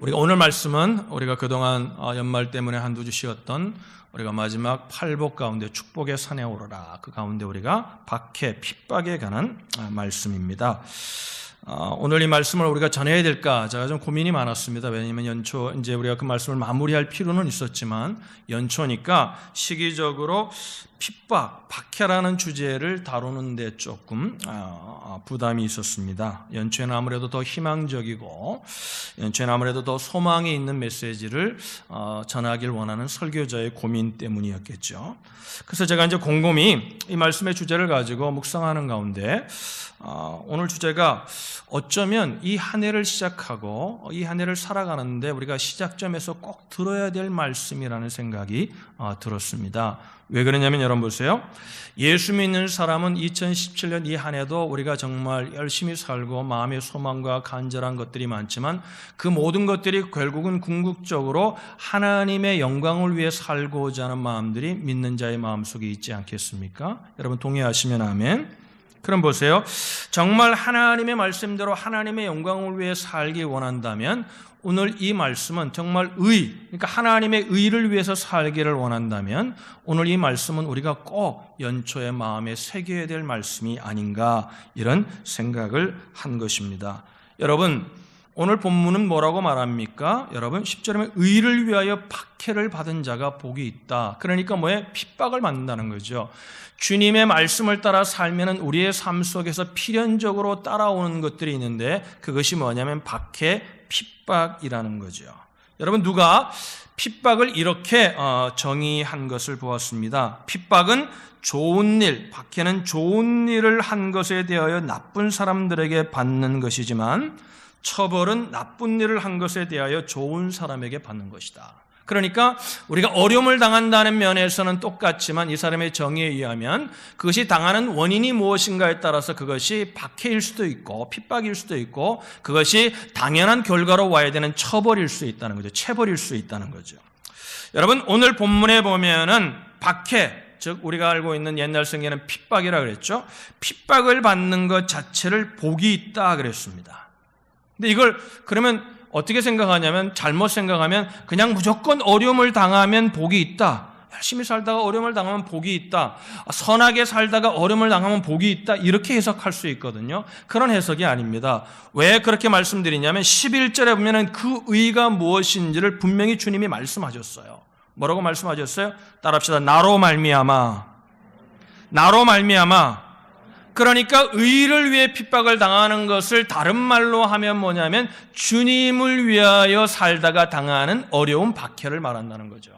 우리가 오늘 말씀은 우리가 그동안 연말 때문에 한두 주 쉬었던 우리가 마지막 팔복 가운데 축복의 산에 오르라, 그 가운데 우리가 박해, 핍박에 관한 말씀입니다. 오늘 이 말씀을 우리가 전해야 될까 제가 좀 고민이 많았습니다. 왜냐하면 연초 이제 우리가 그 말씀을 마무리할 필요는 있었지만 연초니까 시기적으로 핍박, 박해라는 주제를 다루는데 조금 부담이 있었습니다. 연초에는 아무래도 더 희망적이고 연초에는 아무래도 더 소망이 있는 메시지를 전하길 원하는 설교자의 고민 때문이었겠죠. 그래서 제가 이제 곰곰이 이 말씀의 주제를 가지고 묵상하는 가운데 오늘 주제가 어쩌면 이 한 해를 시작하고 이 한 해를 살아가는데 우리가 시작점에서 꼭 들어야 될 말씀이라는 생각이 들었습니다. 왜 그러냐면 여러분 보세요. 예수 믿는 사람은 2017년 이 한 해도 우리가 정말 열심히 살고 마음의 소망과 간절한 것들이 많지만 그 모든 것들이 결국은 궁극적으로 하나님의 영광을 위해 살고자 하는 마음들이 믿는 자의 마음속에 있지 않겠습니까? 여러분 동의하시면 아멘. 그럼 보세요. 정말 하나님의 말씀대로 하나님의 영광을 위해 살기 원한다면 오늘 이 말씀은 정말 그러니까 하나님의 의를 위해서 살기를 원한다면 오늘 이 말씀은 우리가 꼭 연초에 마음에 새겨야 될 말씀이 아닌가, 이런 생각을 한 것입니다. 여러분, 오늘 본문은 뭐라고 말합니까? 여러분 10절에 의를 위하여 박해를 받은 자가 복이 있다. 그러니까 뭐예요? 핍박을 받는다는 거죠. 주님의 말씀을 따라 살면은 우리의 삶 속에서 필연적으로 따라오는 것들이 있는데 그것이 뭐냐면 박해, 핍박이라는 거죠. 여러분 누가 핍박을 이렇게 정의한 것을 보았습니다. 핍박은 좋은 일, 박해는 좋은 일을 한 것에 대하여 나쁜 사람들에게 받는 것이지만 처벌은 나쁜 일을 한 것에 대하여 좋은 사람에게 받는 것이다. 그러니까 우리가 어려움을 당한다는 면에서는 똑같지만 이 사람의 정의에 의하면 그것이 당하는 원인이 무엇인가에 따라서 그것이 박해일 수도 있고 핍박일 수도 있고 그것이 당연한 결과로 와야 되는 처벌일 수 있다는 거죠. 체벌일 수 있다는 거죠. 여러분 오늘 본문에 보면은 박해, 즉 우리가 알고 있는 옛날 성경에는 핍박이라 그랬죠. 핍박을 받는 것 자체를 복이 있다 그랬습니다. 근데 이걸 그러면 어떻게 생각하냐면 잘못 생각하면 그냥 무조건 어려움을 당하면 복이 있다. 열심히 살다가 어려움을 당하면 복이 있다. 선하게 살다가 어려움을 당하면 복이 있다. 이렇게 해석할 수 있거든요. 그런 해석이 아닙니다. 왜 그렇게 말씀드리냐면 11절에 보면 그 의가 무엇인지를 분명히 주님이 말씀하셨어요. 뭐라고 말씀하셨어요? 따라합시다. 나로 말미암아. 그러니까 의를 위해 핍박을 당하는 것을 다른 말로 하면 뭐냐면 주님을 위하여 살다가 당하는 어려운 박해를 말한다는 거죠.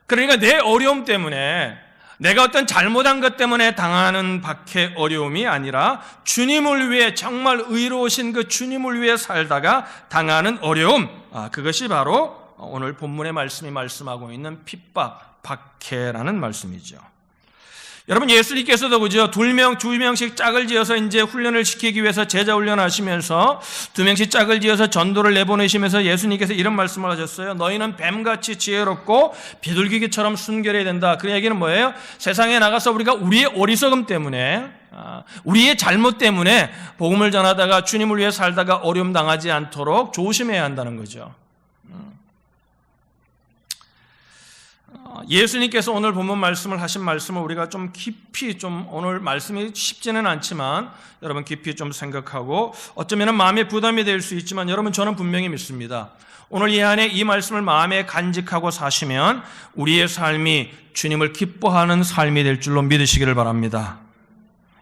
그러니까 내 어려움 때문에 내가 어떤 잘못한 것 때문에 당하는 박해, 어려움이 아니라 주님을 위해 정말 의로우신 그 주님을 위해 살다가 당하는 어려움, 그것이 바로 오늘 본문의 말씀이 말씀하고 있는 핍박, 박해라는 말씀이죠. 여러분 예수님께서도 그죠? 두 명씩 짝을 지어서 이제 훈련을 시키기 위해서 제자 훈련하시면서 두 명씩 짝을 지어서 전도를 내보내시면서 예수님께서 이런 말씀을 하셨어요. 너희는 뱀같이 지혜롭고 비둘기처럼 순결해야 된다. 그 얘기는 뭐예요? 세상에 나가서 우리가 우리의 어리석음 때문에 우리의 잘못 때문에 복음을 전하다가 주님을 위해 살다가 어려움 당하지 않도록 조심해야 한다는 거죠. 예수님께서 오늘 본문 말씀을 하신 말씀을 우리가 좀 깊이 오늘 말씀이 쉽지는 않지만 여러분 깊이 좀 생각하고 어쩌면 마음에 부담이 될 수 있지만 여러분 저는 분명히 믿습니다. 오늘 이 안에 이 말씀을 마음에 간직하고 사시면 우리의 삶이 주님을 기뻐하는 삶이 될 줄로 믿으시기를 바랍니다.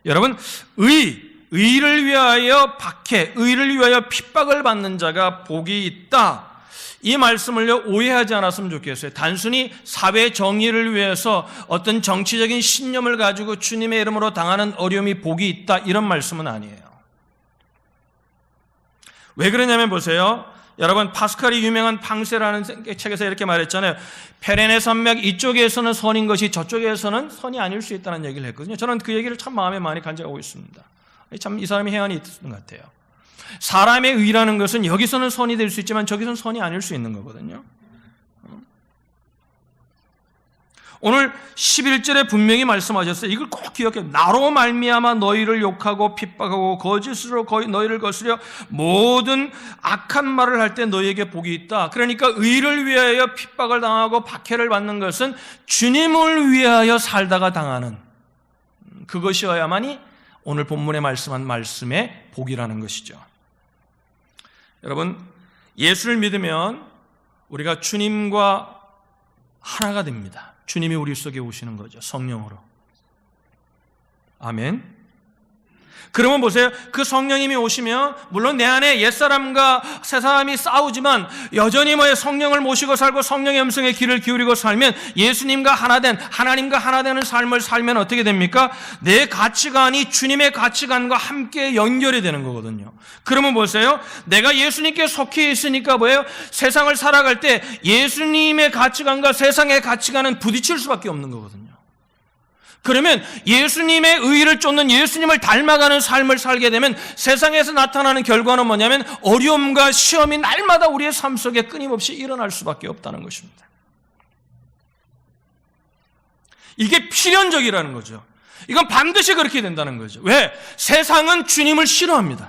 여러분 의를 위하여 박해, 의를 위하여 핍박을 받는 자가 복이 있다. 이 말씀을요 오해하지 않았으면 좋겠어요. 단순히 사회 정의를 위해서 어떤 정치적인 신념을 가지고 주님의 이름으로 당하는 어려움이 복이 있다, 이런 말씀은 아니에요. 왜 그러냐면 보세요. 여러분 파스칼이 유명한 팡세라는 책에서 이렇게 말했잖아요. 페레네 산맥 이쪽에서는 선인 것이 저쪽에서는 선이 아닐 수 있다는 얘기를 했거든요. 저는 그 얘기를 참 마음에 많이 간직하고 있습니다. 참 이 사람이 해안이 있는 것 같아요. 사람의 의라는 것은 여기서는 선이 될 수 있지만 저기서는 선이 아닐 수 있는 거거든요. 오늘 11절에 분명히 말씀하셨어요. 이걸 꼭 기억해. 나로 말미암아 너희를 욕하고 핍박하고 거짓으로 너희를 거스려 모든 악한 말을 할 때 너희에게 복이 있다. 그러니까 의를 위하여 핍박을 당하고 박해를 받는 것은 주님을 위하여 살다가 당하는 그것이어야만이 오늘 본문에 말씀한 말씀의 복이라는 것이죠. 여러분, 예수를 믿으면 우리가 주님과 하나가 됩니다. 주님이 우리 속에 오시는 거죠. 성령으로. 아멘. 그러면 보세요. 그 성령님이 오시면 물론 내 안에 옛사람과 새사람이 싸우지만 여전히 성령을 모시고 살고 성령의 음성에 귀를 기울이고 살면 예수님과 하나된 하나님과 하나 되는 삶을 살면 어떻게 됩니까? 내 가치관이 주님의 가치관과 함께 연결이 되는 거거든요. 그러면 보세요. 내가 예수님께 속해 있으니까 뭐예요? 세상을 살아갈 때 예수님의 가치관과 세상의 가치관은 부딪힐 수밖에 없는 거거든요. 그러면 예수님의 의의를 쫓는 예수님을 닮아가는 삶을 살게 되면 세상에서 나타나는 결과는 뭐냐면 어려움과 시험이 날마다 우리의 삶 속에 끊임없이 일어날 수밖에 없다는 것입니다. 이게 필연적이라는 거죠. 이건 반드시 그렇게 된다는 거죠. 왜? 세상은 주님을 싫어합니다.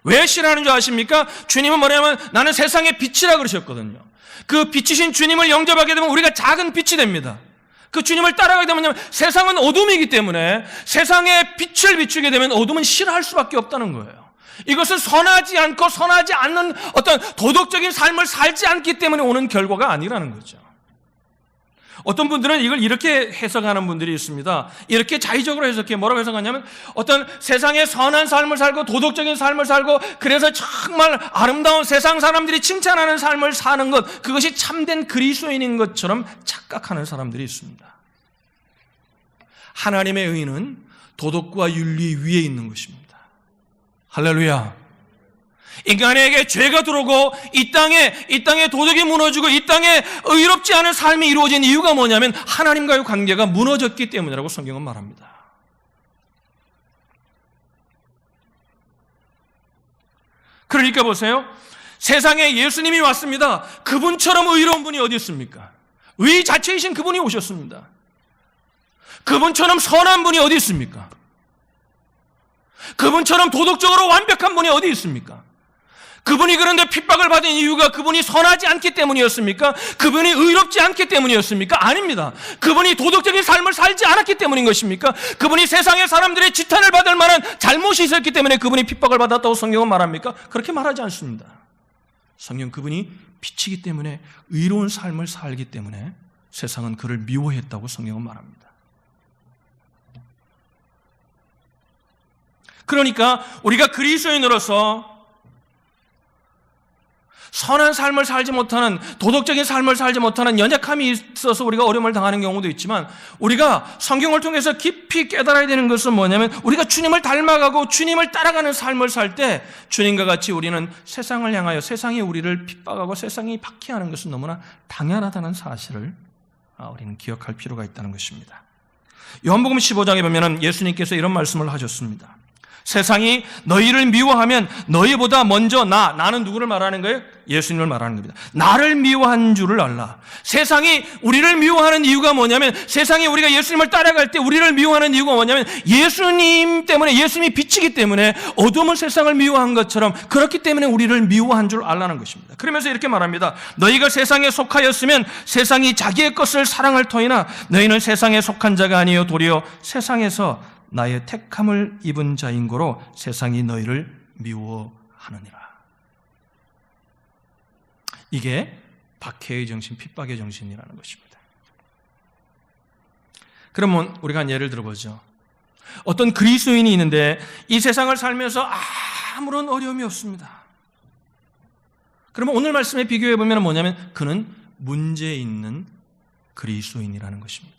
왜 싫어하는 줄 아십니까? 주님은 뭐냐면 나는 세상의 빛이라 그러셨거든요. 그 빛이신 주님을 영접하게 되면 우리가 작은 빛이 됩니다. 그 주님을 따라가게 되면 세상은 어둠이기 때문에 세상에 빛을 비추게 되면 어둠은 싫어할 수밖에 없다는 거예요. 이것은 선하지 않고 선하지 않는 어떤 도덕적인 삶을 살지 않기 때문에 오는 결과가 아니라는 거죠. 어떤 분들은 이걸 이렇게 해석하는 분들이 있습니다. 이렇게 자의적으로 해석해. 뭐라고 해석하냐면 어떤 세상에 선한 삶을 살고 도덕적인 삶을 살고 그래서 정말 아름다운 세상 사람들이 칭찬하는 삶을 사는 것, 그것이 참된 그리스도인인 것처럼 착각하는 사람들이 있습니다. 하나님의 의는 도덕과 윤리 위에 있는 것입니다. 할렐루야. 인간에게 죄가 들어오고 이 땅에 도덕이 무너지고 이 땅에 의롭지 않은 삶이 이루어진 이유가 뭐냐면 하나님과의 관계가 무너졌기 때문이라고 성경은 말합니다. 그러니까 보세요. 세상에 예수님이 왔습니다. 그분처럼 의로운 분이 어디 있습니까? 의 자체이신 그분이 오셨습니다. 그분처럼 선한 분이 어디 있습니까? 그분처럼 도덕적으로 완벽한 분이 어디 있습니까? 그분이 그런데 핍박을 받은 이유가 그분이 선하지 않기 때문이었습니까? 그분이 의롭지 않기 때문이었습니까? 아닙니다. 그분이 도덕적인 삶을 살지 않았기 때문인 것입니까? 그분이 세상의 사람들의 지탄을 받을 만한 잘못이 있었기 때문에 그분이 핍박을 받았다고 성경은 말합니까? 그렇게 말하지 않습니다. 성경 그분이 빛이기 때문에 의로운 삶을 살기 때문에 세상은 그를 미워했다고 성경은 말합니다. 그러니까 우리가 그리스도인으로서 선한 삶을 살지 못하는, 도덕적인 삶을 살지 못하는 연약함이 있어서 우리가 어려움을 당하는 경우도 있지만 우리가 성경을 통해서 깊이 깨달아야 되는 것은 뭐냐면 우리가 주님을 닮아가고 주님을 따라가는 삶을 살 때 주님과 같이 우리는 세상을 향하여 세상이 우리를 핍박하고 세상이 박해하는 것은 너무나 당연하다는 사실을 우리는 기억할 필요가 있다는 것입니다. 요한복음 15장에 보면 예수님께서 이런 말씀을 하셨습니다. 세상이 너희를 미워하면 너희보다 먼저 나는 누구를 말하는 거예요? 예수님을 말하는 겁니다. 나를 미워한 줄을 알라. 세상이 우리를 미워하는 이유가 뭐냐면 세상이 우리가 예수님을 따라갈 때 우리를 미워하는 이유가 뭐냐면 예수님 때문에, 예수님이 빛이기 때문에 어둠은 세상을 미워한 것처럼 그렇기 때문에 우리를 미워한 줄 알라는 것입니다. 그러면서 이렇게 말합니다. 너희가 세상에 속하였으면 세상이 자기의 것을 사랑할 터이나 너희는 세상에 속한 자가 아니요 도리어 세상에서 나의 택함을 입은 자인 고로 세상이 너희를 미워하느니라. 이게 박해의 정신, 핍박의 정신이라는 것입니다. 그러면 우리가 한 예를 들어보죠. 어떤 그리스도인이 있는데 이 세상을 살면서 아무런 어려움이 없습니다. 그러면 오늘 말씀에 비교해 보면 뭐냐면 그는 문제 있는 그리스도인이라는 것입니다.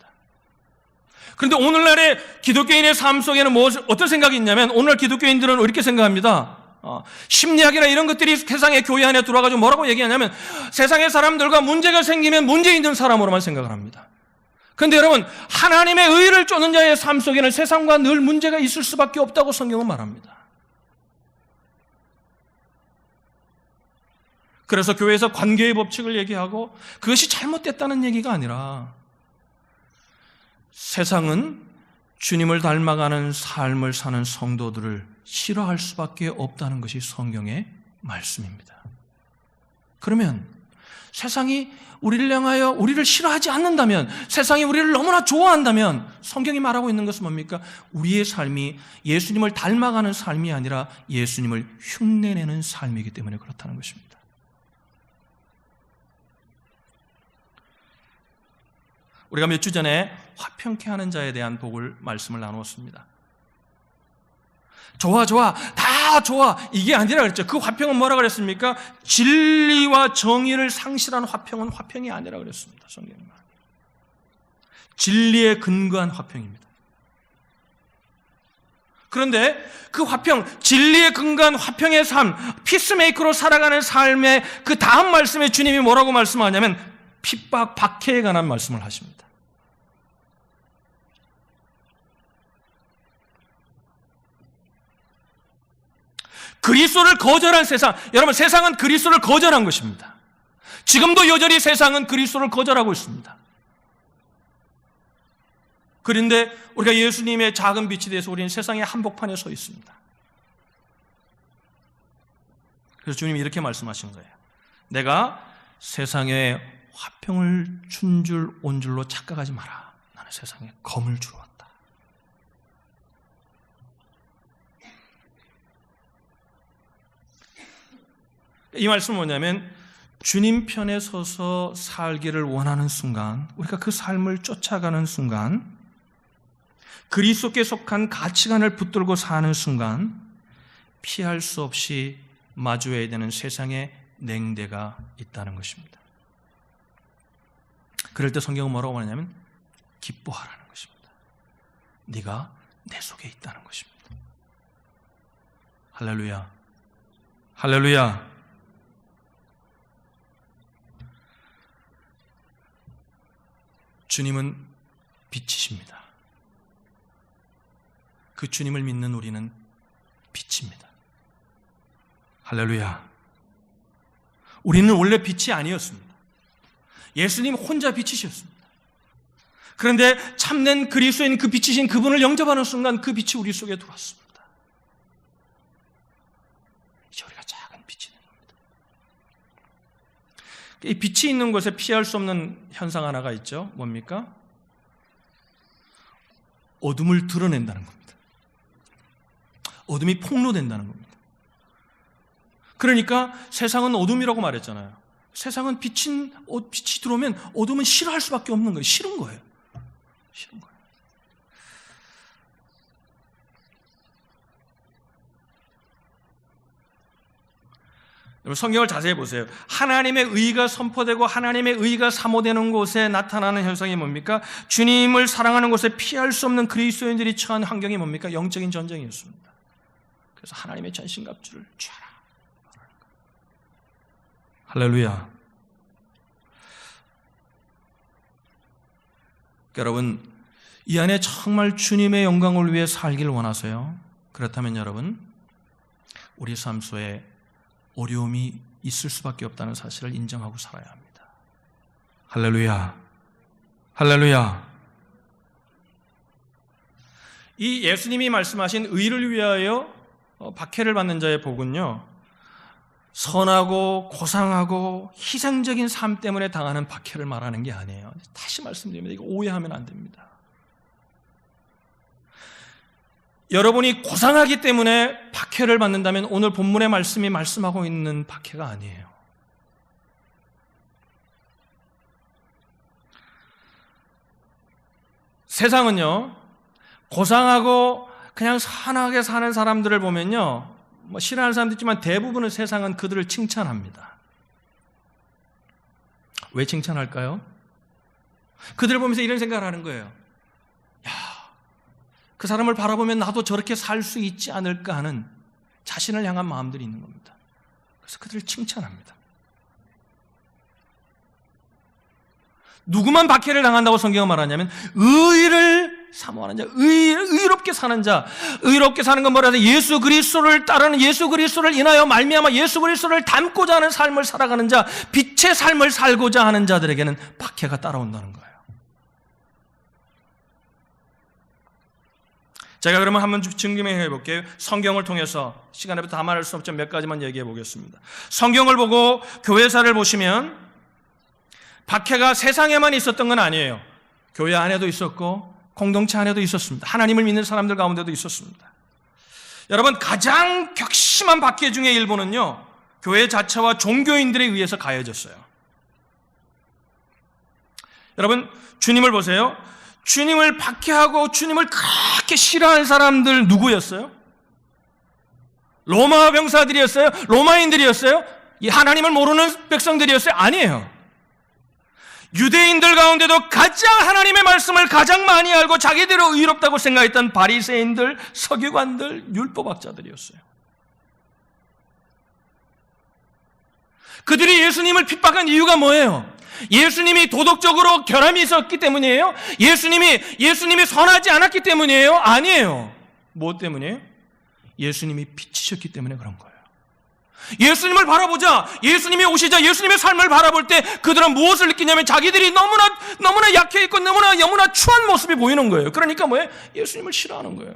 그런데 오늘날의 기독교인의 삶 속에는 어떤 생각이 있냐면 오늘날 기독교인들은 이렇게 생각합니다. 심리학이나 이런 것들이 세상의 교회 안에 들어와가지고 뭐라고 얘기하냐면 세상의 사람들과 문제가 생기면 문제 있는 사람으로만 생각을 합니다. 그런데 여러분, 하나님의 의를 쫓는 자의 삶 속에는 세상과 늘 문제가 있을 수밖에 없다고 성경은 말합니다. 그래서 교회에서 관계의 법칙을 얘기하고 그것이 잘못됐다는 얘기가 아니라 세상은 주님을 닮아가는 삶을 사는 성도들을 싫어할 수밖에 없다는 것이 성경의 말씀입니다. 그러면 세상이 우리를 향하여 우리를 싫어하지 않는다면, 세상이 우리를 너무나 좋아한다면 성경이 말하고 있는 것은 뭡니까? 우리의 삶이 예수님을 닮아가는 삶이 아니라 예수님을 흉내내는 삶이기 때문에 그렇다는 것입니다. 우리가 몇 주 전에 화평케 하는 자에 대한 말씀을 나누었습니다. 좋아, 다 좋아, 이게 아니라 그랬죠. 그 화평은 뭐라 그랬습니까? 진리와 정의를 상실한 화평은 화평이 아니라 그랬습니다. 성경이 말합니다. 진리에 근거한 화평입니다. 그런데 그 화평, 진리에 근거한 화평의 삶, 피스메이커로 살아가는 삶의 그 다음 말씀에 주님이 뭐라고 말씀하냐면 핍박, 박해에 관한 말씀을 하십니다. 그리스도를 거절한 세상, 여러분, 세상은 그리스도를 거절한 것입니다. 지금도 여전히 세상은 그리스도를 거절하고 있습니다. 그런데 우리가 예수님의 작은 빛이 돼서 우리는 세상의 한복판에 서 있습니다. 그래서 주님이 이렇게 말씀하신 거예요. 내가 세상에 화평을 준 줄 온 줄로 착각하지 마라. 나는 세상에 검을 주러 왔다. 이 말씀은 뭐냐면 주님 편에 서서 살기를 원하는 순간, 우리가 그 삶을 쫓아가는 순간, 그리스도께 속한 가치관을 붙들고 사는 순간 피할 수 없이 마주해야 되는 세상의 냉대가 있다는 것입니다. 그럴 때 성경은 뭐라고 말하냐면 기뻐하라는 것입니다. 네가 내 속에 있다는 것입니다. 할렐루야, 할렐루야. 주님은 빛이십니다. 그 주님을 믿는 우리는 빛입니다. 할렐루야. 우리는 원래 빛이 아니었습니다. 예수님 혼자 빛이셨습니다. 그런데 참된 그리스도인 그 빛이신 그분을 영접하는 순간 그 빛이 우리 속에 들어왔습니다. 이제 우리가 작은 빛이 된 겁니다. 이 빛이 있는 곳에 피할 수 없는 현상 하나가 있죠. 뭡니까? 어둠을 드러낸다는 겁니다. 어둠이 폭로된다는 겁니다. 그러니까 세상은 어둠이라고 말했잖아요. 세상은 빛이 들어오면 어둠은 싫어할 수밖에 없는 거예요. 싫은 거예요. 싫은 거예요. 여러분, 성경을 자세히 보세요. 하나님의 의가 선포되고 하나님의 의가 사모되는 곳에 나타나는 현상이 뭡니까? 주님을 사랑하는 곳에 피할 수 없는 그리스도인들이 처한 환경이 뭡니까? 영적인 전쟁이었습니다. 그래서 하나님의 전신갑주를 취하라. 할렐루야. 여러분, 이 안에 정말 주님의 영광을 위해 살기를 원하세요? 그렇다면 여러분, 우리 삶 속에 어려움이 있을 수밖에 없다는 사실을 인정하고 살아야 합니다. 할렐루야. 할렐루야. 이 예수님이 말씀하신 의를 위하여 박해를 받는 자의 복은요, 선하고 고상하고 희생적인 삶 때문에 당하는 박해를 말하는 게 아니에요. 다시 말씀드립니다. 이거 오해하면 안 됩니다. 여러분이 고상하기 때문에 박해를 받는다면 오늘 본문의 말씀이 말씀하고 있는 박해가 아니에요. 세상은요, 고상하고 그냥 선하게 사는 사람들을 보면요, 뭐 싫어하는 사람도 있지만 대부분의 세상은 그들을 칭찬합니다. 왜 칭찬할까요? 그들을 보면서 이런 생각을 하는 거예요. 야, 그 사람을 바라보면 나도 저렇게 살 수 있지 않을까 하는 자신을 향한 마음들이 있는 겁니다. 그래서 그들을 칭찬합니다. 누구만 박해를 당한다고 성경은 말하냐면 의를 사모하는 자, 의롭게 사는 자. 의롭게 사는 건 뭐라 해서 예수 그리스도를 따르는, 예수 그리스도를 인하여 말미암아 예수 그리스도를 닮고자 하는 삶을 살아가는 자, 빛의 삶을 살고자 하는 자들에게는 박해가 따라온다는 거예요. 제가 그러면 한번 증명해 볼게요. 성경을 통해서 시간에 다 말할 수 없지만 몇 가지만 얘기해 보겠습니다. 성경을 보고 교회사를 보시면 박해가 세상에만 있었던 건 아니에요. 교회 안에도 있었고 공동체 안에도 있었습니다. 하나님을 믿는 사람들 가운데도 있었습니다. 여러분, 가장 격심한 박해 중의 일부는요, 교회 자체와 종교인들에 의해서 가해졌어요. 여러분, 주님을 보세요. 주님을 박해하고 주님을 그렇게 싫어하는 사람들 누구였어요? 로마 병사들이었어요? 로마인들이었어요? 하나님을 모르는 백성들이었어요? 아니에요. 유대인들 가운데도 가장 하나님의 말씀을 가장 많이 알고 자기대로 의롭다고 생각했던 바리새인들, 서기관들, 율법학자들이었어요. 그들이 예수님을 핍박한 이유가 뭐예요? 예수님이 도덕적으로 결함이 있었기 때문이에요? 예수님이 선하지 않았기 때문이에요? 아니에요. 뭐 때문이에요? 예수님이 빛이셨기 때문에 그런 거예요. 예수님을 바라보자, 예수님이 오시자, 예수님의 삶을 바라볼 때 그들은 무엇을 느끼냐면 자기들이 너무나 약해 있고 너무나 추한 모습이 보이는 거예요. 그러니까 뭐예요? 예수님을 싫어하는 거예요.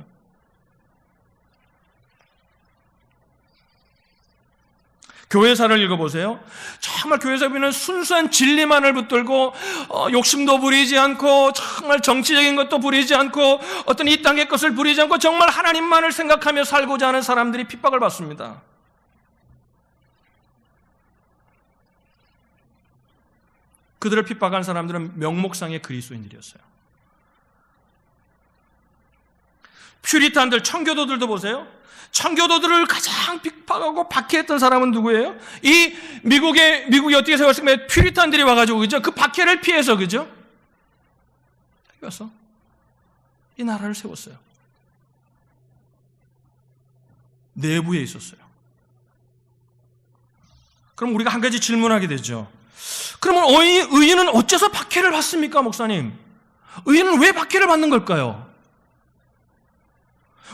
교회사를 읽어보세요. 정말 교회사 보면 순수한 진리만을 붙들고 욕심도 부리지 않고 정말 정치적인 것도 부리지 않고 어떤 이 땅의 것을 부리지 않고 정말 하나님만을 생각하며 살고자 하는 사람들이 핍박을 받습니다. 그들을 핍박한 사람들은 명목상의 그리스도인들이었어요. 퓨리탄들, 청교도들도 보세요. 청교도들을 가장 핍박하고 박해했던 사람은 누구예요? 미국이 어떻게 세웠으면 퓨리탄들이 와가지고, 그죠? 그 박해를 피해서, 그죠? 여기 와서 이 나라를 세웠어요. 내부에 있었어요. 그럼 우리가 한 가지 질문하게 되죠. 그러면 의인은 어째서 박해를 받습니까, 목사님? 의인은 왜 박해를 받는 걸까요?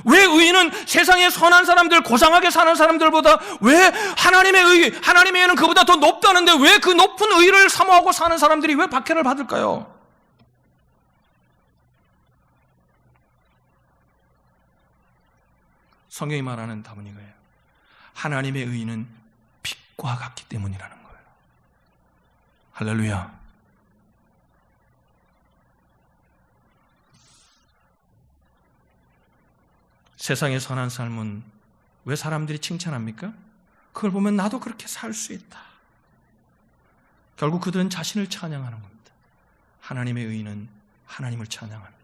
왜 의인은 세상의 선한 사람들, 고상하게 사는 사람들보다 왜 하나님의 의는 그보다 더 높다는데 왜 그 높은 의를 사모하고 사는 사람들이 왜 박해를 받을까요? 성경이 말하는 답은 이거예요. 하나님의 의는 빛과 같기 때문이라는 거예요. 할렐루야. 세상의 선한 삶은 왜 사람들이 칭찬합니까? 그걸 보면 나도 그렇게 살 수 있다. 결국 그들은 자신을 찬양하는 겁니다. 하나님의 의는 하나님을 찬양합니다.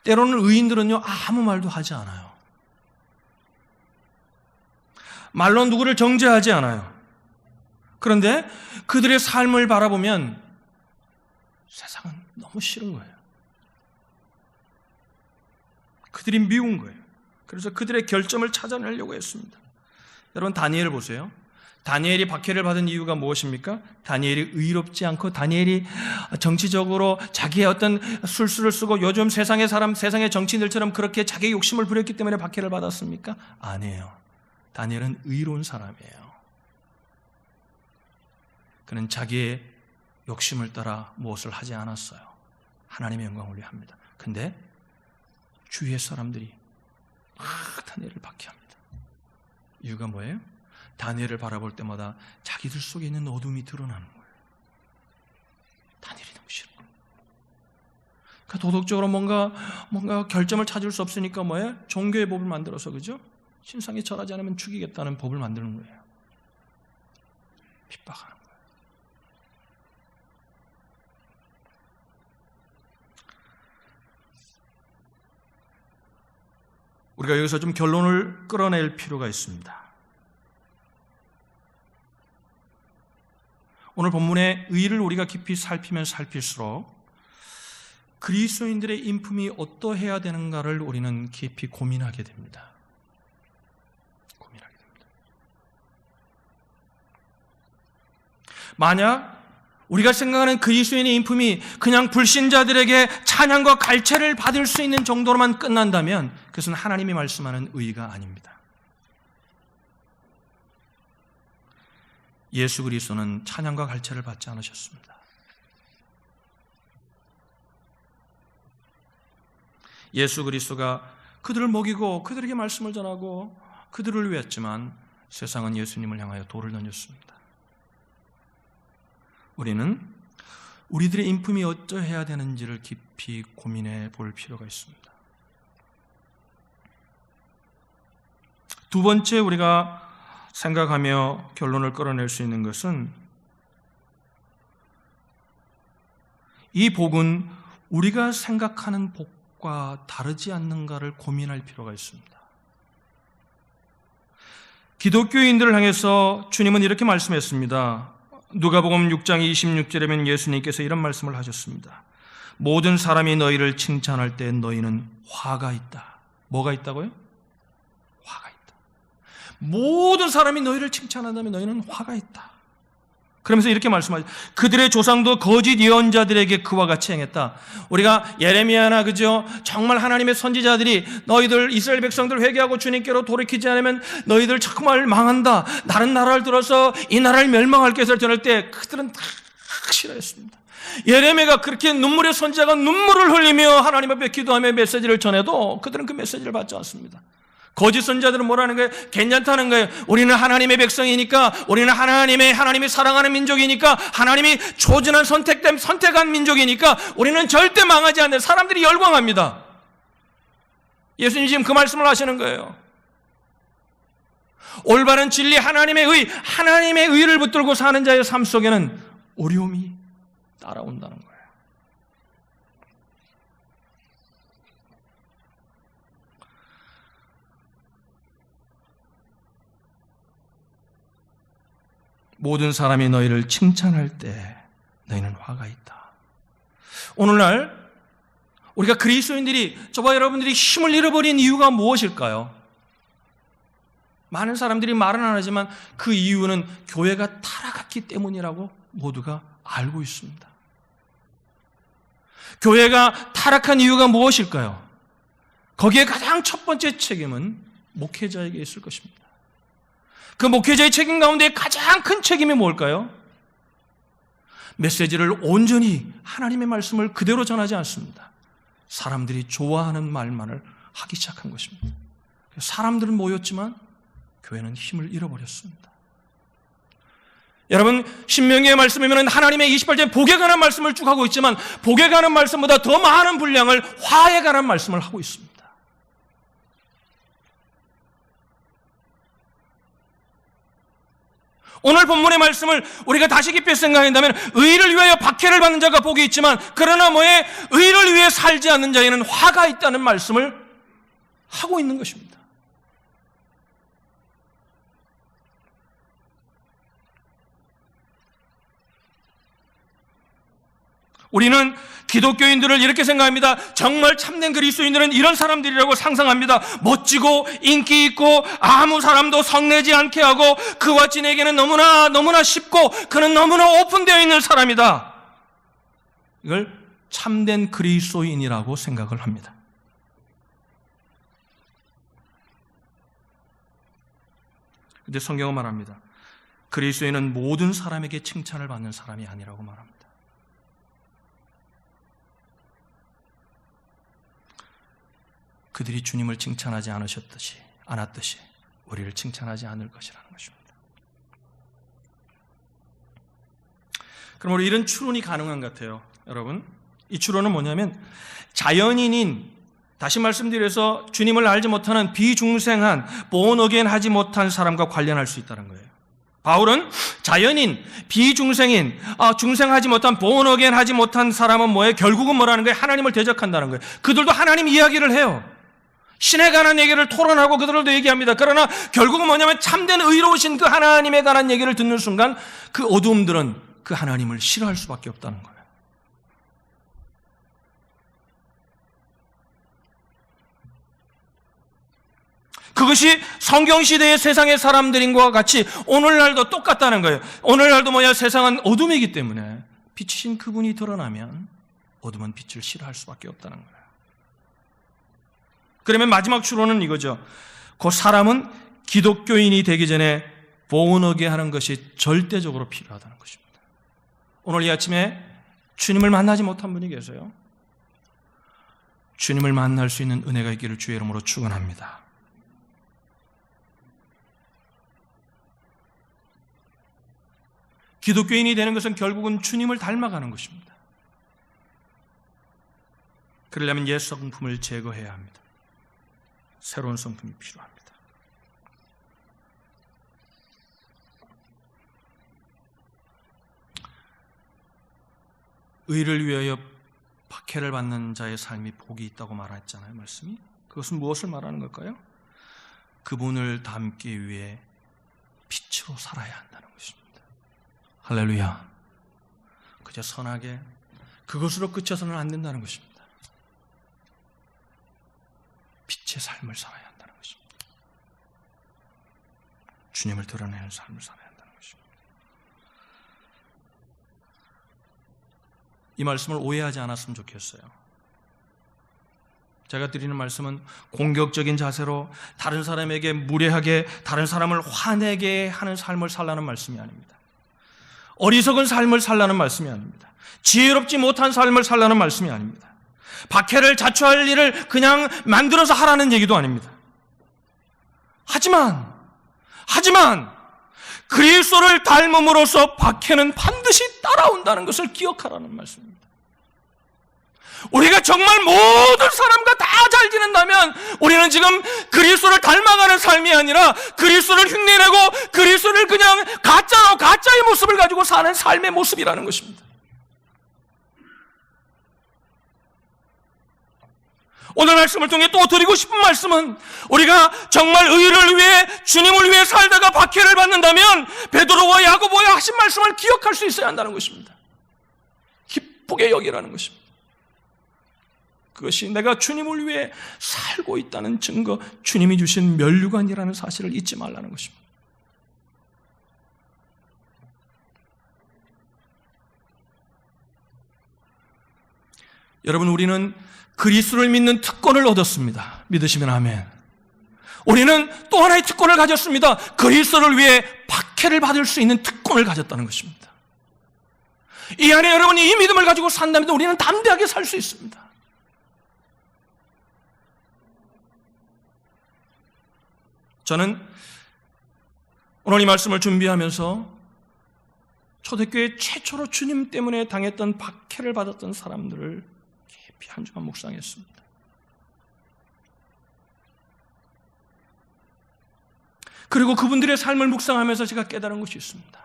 때로는 의인들은요, 아무 말도 하지 않아요. 말로 누구를 정죄하지 않아요. 그런데 그들의 삶을 바라보면 세상은 너무 싫은 거예요. 그들이 미운 거예요. 그래서 그들의 결점을 찾아내려고 했습니다. 여러분, 다니엘을 보세요. 다니엘이 박해를 받은 이유가 무엇입니까? 다니엘이 의롭지 않고 다니엘이 정치적으로 자기의 어떤 술수를 쓰고 요즘 세상의 정치인들처럼 그렇게 자기의 욕심을 부렸기 때문에 박해를 받았습니까? 아니에요. 다니엘은 의로운 사람이에요. 그는 자기의 욕심을 따라 무엇을 하지 않았어요. 하나님의 영광을 위해 합니다. 근데 주위의 사람들이 막 다니엘을 박해합니다. 이유가 뭐예요? 다니엘을 바라볼 때마다 자기들 속에 있는 어둠이 드러나는 거예요. 다니엘이 너무 싫은 거예요. 그러니까 도덕적으로 뭔가 결점을 찾을 수 없으니까 뭐예요? 종교의 법을 만들어서, 그죠? 신상에 절하지 않으면 죽이겠다는 법을 만드는 거예요. 핍박하는 거예요. 우리가 여기서 좀 결론을 끌어낼 필요가 있습니다. 오늘 본문의 의를 우리가 깊이 살피면 살필수록 그리스도인들의 인품이 어떠해야 되는가를 우리는 깊이 고민하게 됩니다. 만약 우리가 생각하는 그리스도인의 인품이 그냥 불신자들에게 찬양과 갈채를 받을 수 있는 정도로만 끝난다면 그것은 하나님이 말씀하는 의가 아닙니다. 예수 그리스도는 찬양과 갈채를 받지 않으셨습니다. 예수 그리스도가 그들을 먹이고 그들에게 말씀을 전하고 그들을 위했지만 세상은 예수님을 향하여 돌을 던졌습니다. 우리는 우리들의 인품이 어떠해야 되는지를 깊이 고민해 볼 필요가 있습니다. 두 번째 우리가 생각하며 결론을 끌어낼 수 있는 것은 이 복은 우리가 생각하는 복과 다르지 않는가를 고민할 필요가 있습니다. 기독교인들을 향해서 주님은 이렇게 말씀했습니다. 누가복음 6장 26절에 보면 예수님께서 이런 말씀을 하셨습니다. 모든 사람이 너희를 칭찬할 때 너희는 화가 있다. 뭐가 있다고요? 화가 있다. 모든 사람이 너희를 칭찬한다면 너희는 화가 있다. 그러면서 이렇게 말씀하죠. 그들의 조상도 거짓 예언자들에게 그와 같이 행했다. 우리가 예레미야나 그죠? 정말 하나님의 선지자들이 너희들 이스라엘 백성들 회개하고 주님께로 돌이키지 않으면 너희들 정말 망한다. 다른 나라를 들어서 이 나라를 멸망할 것을 전할 때 그들은 다 싫어했습니다. 예레미야가 그렇게 눈물의 선지자가 눈물을 흘리며 하나님 앞에 기도하며 메시지를 전해도 그들은 그 메시지를 받지 않습니다. 거짓 선지자들은 뭐라는 거예요? 괜찮다는 거예요. 우리는 하나님의 백성이니까, 우리는 하나님이 사랑하는 민족이니까, 하나님이 초전한 선택한 민족이니까 우리는 절대 망하지 않는 사람들이 열광합니다. 예수님 지금 그 말씀을 하시는 거예요. 올바른 진리 하나님의 의를 붙들고 사는 자의 삶 속에는 어려움이 따라온다는 거예요. 모든 사람이 너희를 칭찬할 때 너희는 화가 있다. 오늘날 우리가 그리스도인들이 저와 여러분들이 힘을 잃어버린 이유가 무엇일까요? 많은 사람들이 말은 안 하지만 그 이유는 교회가 타락했기 때문이라고 모두가 알고 있습니다. 교회가 타락한 이유가 무엇일까요? 거기에 가장 첫 번째 책임은 목회자에게 있을 것입니다. 그 목회자의 책임 가운데 가장 큰 책임이 뭘까요? 메시지를 온전히 하나님의 말씀을 그대로 전하지 않습니다. 사람들이 좋아하는 말만을 하기 시작한 것입니다. 사람들은 모였지만 교회는 힘을 잃어버렸습니다. 여러분, 신명기의 말씀이면 하나님의 28절 복에 관한 말씀을 쭉 하고 있지만 복에 관한 말씀보다 더 많은 분량을 화에 관한 말씀을 하고 있습니다. 오늘 본문의 말씀을 우리가 다시 깊이 생각한다면 의를 위하여 박해를 받는 자가 복이 있지만 그러나 뭐에 의를 위해 살지 않는 자에는 화가 있다는 말씀을 하고 있는 것입니다. 우리는 기독교인들을 이렇게 생각합니다. 정말 참된 그리스도인들은 이런 사람들이라고 상상합니다. 멋지고 인기 있고 아무 사람도 성내지 않게 하고 그와 지내기는 너무나 쉽고 그는 너무나 오픈되어 있는 사람이다. 이걸 참된 그리스도인이라고 생각을 합니다. 그런데 성경은 말합니다. 그리스도인은 모든 사람에게 칭찬을 받는 사람이 아니라고 말합니다. 그들이 주님을 칭찬하지 않았듯이 우리를 칭찬하지 않을 것이라는 것입니다. 그럼 우리 이런 추론이 가능한 것 같아요. 여러분, 이 추론은 뭐냐면 자연인인, 다시 말씀드려서 주님을 알지 못하는 비중생한, born-again 하지 못한 사람과 관련할 수 있다는 거예요. 바울은 자연인, 비중생인, 중생하지 못한, born-again 하지 못한 사람은 뭐예요? 결국은 뭐라는 거예요? 하나님을 대적한다는 거예요. 그들도 하나님 이야기를 해요. 신에 관한 얘기를 토론하고 그들도 얘기합니다. 그러나 결국은 뭐냐면 참된 의로우신 그 하나님에 관한 얘기를 듣는 순간 그 어두움들은 그 하나님을 싫어할 수밖에 없다는 거예요. 그것이 성경시대의 세상의 사람들인과 같이 오늘날도 똑같다는 거예요. 오늘날도 뭐야? 세상은 어둠이기 때문에 빛이신 그분이 드러나면 어둠은 빛을 싫어할 수밖에 없다는 거예요. 그러면 마지막 추론은 이거죠. 그 사람은 기독교인이 되기 전에 born-again 하는 것이 절대적으로 필요하다는 것입니다. 오늘 이 아침에 주님을 만나지 못한 분이 계세요. 주님을 만날 수 있는 은혜가 있기를 주의 이름으로 축원합니다. 기독교인이 되는 것은 결국은 주님을 닮아가는 것입니다. 그러려면 옛 성품을 제거해야 합니다. 새로운 성품이 필요합니다. 의를 위하여 박해를 받는 자의 삶이 복이 있다고 말했잖아요, 말씀이. 그것은 무엇을 말하는 걸까요? 그분을 닮기 위해 빛으로 살아야 한다는 것입니다. 할렐루야. 그저 선하게 그것으로 그쳐서는 안 된다는 것입니다. 빛의 삶을 살아야 한다는 것입니다. 주님을 드러내는 삶을 살아야 한다는 것입니다. 이 말씀을 오해하지 않았으면 좋겠어요. 제가 드리는 말씀은 공격적인 자세로 다른 사람에게 무례하게 다른 사람을 화내게 하는 삶을 살라는 말씀이 아닙니다. 어리석은 삶을 살라는 말씀이 아닙니다. 지혜롭지 못한 삶을 살라는 말씀이 아닙니다. 박해를 자초할 일을 그냥 만들어서 하라는 얘기도 아닙니다. 하지만 그리스도를 닮음으로써 박해는 반드시 따라온다는 것을 기억하라는 말씀입니다. 우리가 정말 모든 사람과 다 잘 지낸다면 우리는 지금 그리스도를 닮아가는 삶이 아니라 그리스도를 흉내내고 그리스도를 그냥 가짜의 모습을 가지고 사는 삶의 모습이라는 것입니다. 오늘 말씀을 통해 또 드리고 싶은 말씀은 우리가 정말 의를 위해 주님을 위해 살다가 박해를 받는다면 베드로와 야고보의 하신 말씀을 기억할 수 있어야 한다는 것입니다. 기쁘게 여기라는 것입니다. 그것이 내가 주님을 위해 살고 있다는 증거, 주님이 주신 면류관이라는 사실을 잊지 말라는 것입니다. 여러분, 우리는 그리스도를 믿는 특권을 얻었습니다. 믿으시면 아멘. 우리는 또 하나의 특권을 가졌습니다. 그리스도를 위해 박해를 받을 수 있는 특권을 가졌다는 것입니다. 이 안에 여러분이 이 믿음을 가지고 산다면 우리는 담대하게 살 수 있습니다. 저는 오늘 이 말씀을 준비하면서 초대교회 최초로 주님 때문에 당했던 박해를 받았던 사람들을 깊이 한 주간 묵상했습니다. 그리고 그분들의 삶을 묵상하면서 제가 깨달은 것이 있습니다.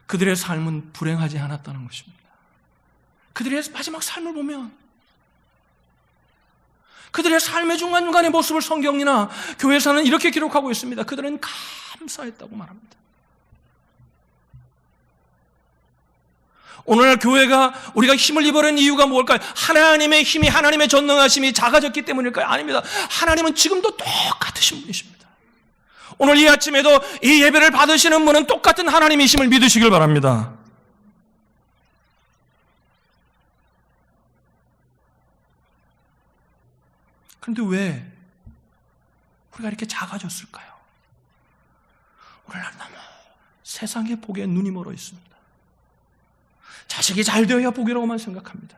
그들의 삶은 불행하지 않았다는 것입니다. 그들의 마지막 삶을 보면 그들의 삶의 중간중간의 모습을 성경이나 교회에서는 이렇게 기록하고 있습니다. 그들은 감사했다고 말합니다. 오늘날 교회가 우리가 힘을 입어낸 이유가 뭘까요? 하나님의 힘이, 하나님의 전능하심이 작아졌기 때문일까요? 아닙니다. 하나님은 지금도 똑같으신 분이십니다. 오늘 이 아침에도 이 예배를 받으시는 분은 똑같은 하나님이심을 믿으시길 바랍니다. 그런데 왜 우리가 이렇게 작아졌을까요? 오늘날 너무 세상의 복에 눈이 멀어 있습니다. 자식이 잘 되어야 복이라고만 생각합니다.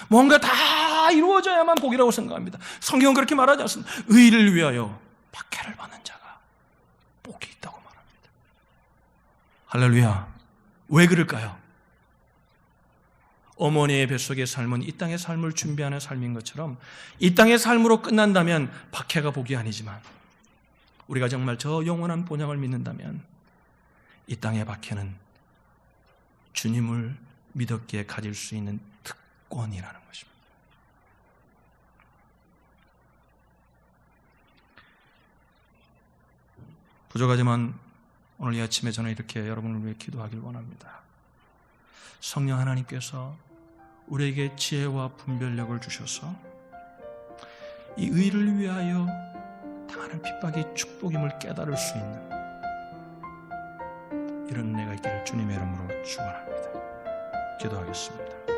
뭔가 다 이루어져야만 복이라고 생각합니다. 성경은 그렇게 말하지 않습니다. 의를 위하여 박해를 받는 자가 복이 있다고 말합니다. 할렐루야. 왜 그럴까요? 어머니의 뱃속의 삶은 이 땅의 삶을 준비하는 삶인 것처럼 이 땅의 삶으로 끝난다면 박해가 복이 아니지만 우리가 정말 저 영원한 본향을 믿는다면 이 땅의 박해는 주님을 믿었기에 가질 수 있는 특권이라는 것입니다. 부족하지만 오늘 이 아침에 저는 이렇게 여러분을 위해 기도하길 원합니다. 성령 하나님께서 우리에게 지혜와 분별력을 주셔서 이 의를 위하여 당하는 핍박이 축복임을 깨달을 수 있는 이런 은혜가 있기를 주님의 이름으로 축원합니다. 기도하겠습니다.